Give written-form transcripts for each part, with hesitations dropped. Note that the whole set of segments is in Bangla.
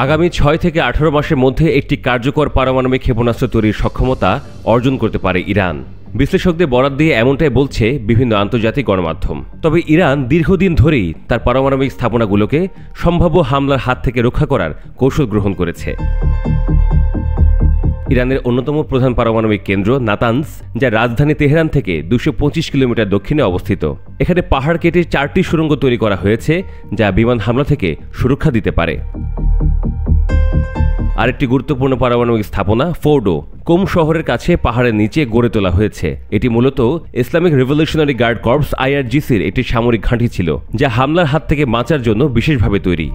আগামী 6 থেকে 18 মাসের মধ্যে একটি কার্যকর পারমাণবিক ক্ষেপণাস্ত্র তৈরির সক্ষমতা অর্জন করতে পারে ইরান। বিশ্লেষকদের বরাত দিয়ে এমনটাই বলছে বিভিন্ন আন্তর্জাতিক গণমাধ্যম। তবে ইরান দীর্ঘদিন ধরেই তার পারমাণবিক স্থাপনাগুলোকে সম্ভাব্য হামলার হাত থেকে রক্ষা করার কৌশল গ্রহণ করেছে। ইরানের অন্যতম প্রধান পারমাণবিক কেন্দ্র নাতানজ, যা রাজধানী তেহরান থেকে 225 কিলোমিটার দক্ষিণে অবস্থিত। এখানে পাহাড় কেটে 4টি সুড়ঙ্গ তৈরি করা হয়েছে, যা বিমান হামলা থেকে সুরক্ষা দিতে পারে। আরেকটি গুরুত্বপূর্ণ পারমাণবিক স্থাপনা ফোর্ডো কোম শহরের কাছে পাহাড়ের নিচে গড়ে তোলা হয়েছে। এটি মূলত ইসলামিক রেভলিউশনারি গার্ড কর্পস IRGCর একটি সামরিক ঘাঁটি ছিল, যা হামলার হাত থেকে বাঁচার জন্য বিশেষভাবে তৈরি।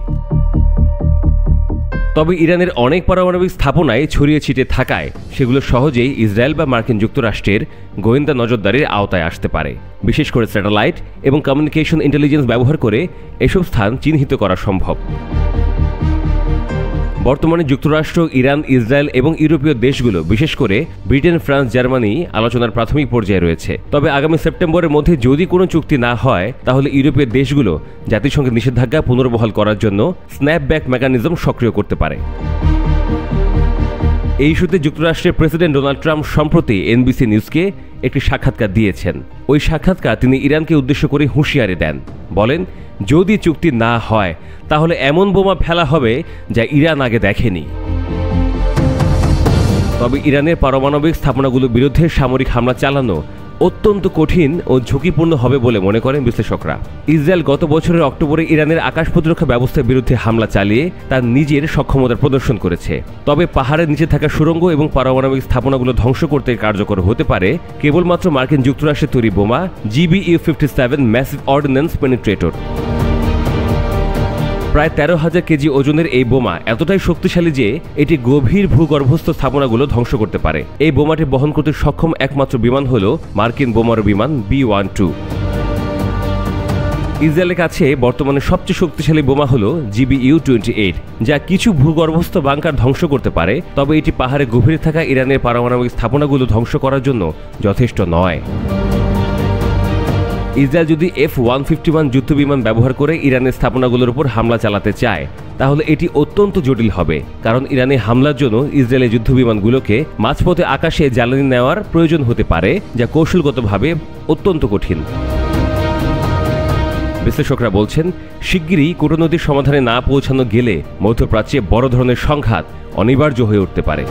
তবে ইরানের অনেক পারমাণবিক স্থাপনায় ছড়িয়ে ছিটে থাকায় সেগুলো সহজেই ইসরায়েল বা মার্কিন যুক্তরাষ্ট্রের গোয়েন্দা নজরদারির আওতায় আসতে পারে। বিশেষ করে স্যাটেলাইট এবং কমিউনিকেশন ইন্টেলিজেন্স ব্যবহার করে এসব স্থান চিহ্নিত করা সম্ভব। বর্তমানে যুক্তরাষ্ট্র, ইরান, ইসরায়েল এবং ইউরোপীয় দেশগুলো, বিশেষ করে ব্রিটেন, ফ্রান্স, জার্মানি আলোচনার প্রাথমিক পর্যায়ে রয়েছে। তবে আগামী সেপ্টেম্বরের মধ্যে যদি কোনো চুক্তি না হয়, তাহলে ইউরোপীয় দেশগুলো জাতিসংঘের নিষেধাজ্ঞা পুনর্বহাল করার জন্য স্ন্যাপব্যাক মেকানিজম সক্রিয় করতে পারে। এই ইস্যুতে যুক্তরাষ্ট্রের প্রেসিডেন্ট ডোনাল্ড ট্রাম্প সম্প্রতি NBC নিউজকে একটি সাক্ষাৎকার দিয়েছেন। ওই সাক্ষাৎকার তিনি ইরানকে উদ্দেশ্য করে হুঁশিয়ারি দেন। বলেন, যদি চুক্তি না হয় তাহলে এমন বোমা ফেলা হবে যা ইরান আগে দেখেনি। তবে ইরানের পারমাণবিক স্থাপনাগুলোর বিরুদ্ধে সামরিক হামলা চালানো অত্যন্ত কঠিন ও ঝুঁকিপূর্ণ হবে বলে মনে করেন বিশ্লেষকরা। ইসরায়েল গত বছরের অক্টোবরে ইরানের আকাশ প্রতিরক্ষা ব্যবস্থার বিরুদ্ধে হামলা চালিয়ে তার নিজের সক্ষমতার প্রদর্শন করেছে। তবে পাহাড়ের নিচে থাকা সুড়ঙ্গ এবং পারমাণবিক স্থাপনাগুলো ধ্বংস করতে কার্যকর হতে পারে কেবলমাত্র মার্কিন যুক্তরাষ্ট্রের তৈরি বোমা GBU-57 ম্যাসিভ অর্ডিন্যান্স পেনিট্রেটর। প্রায় 13,000 কেজি ওজনের এই বোমা এতটাই শক্তিশালী যে এটি গভীর ভূগর্ভস্থ স্থাপনাগুলো ধ্বংস করতে পারে। এই বোমাটি বহন করতে সক্ষম একমাত্র বিমান হল মার্কিন বোমারু বিমান B-12। ইসরায়েলের কাছে বর্তমানে সবচেয়ে শক্তিশালী বোমা হল GBU-28, যা কিছু ভূগর্ভস্থ বাংকার ধ্বংস করতে পারে। তবে এটি পাহাড়ে গভীরে থাকা ইরানের পারমাণবিক স্থাপনাগুলো ধ্বংস করার জন্য যথেষ্ট নয়। ইসরায়েল যদি F-151 যুদ্ধবিমান ব্যবহার করে ইরানের স্থাপনাগুলোর উপর হামলা চালাতে চায়, তাহলে এটি অত্যন্ত জটিল হবে, কারণ ইরানে হামলার জন্য ইসরায়েলের যুদ্ধবিমানগুলোকে মাঝপথে আকাশে জ্বালানি নেওয়ার প্রয়োজন হতে পারে, যা কৌশলগতভাবে অত্যন্ত কঠিন। বিশ্লেষকরা বলছেন, শিগগিরই কূটনৈতিক সমাধানে না পৌঁছানো গেলে মধ্যপ্রাচ্যে বড় ধরনের সংঘাত অনিবার্য হয়ে উঠতে পারে।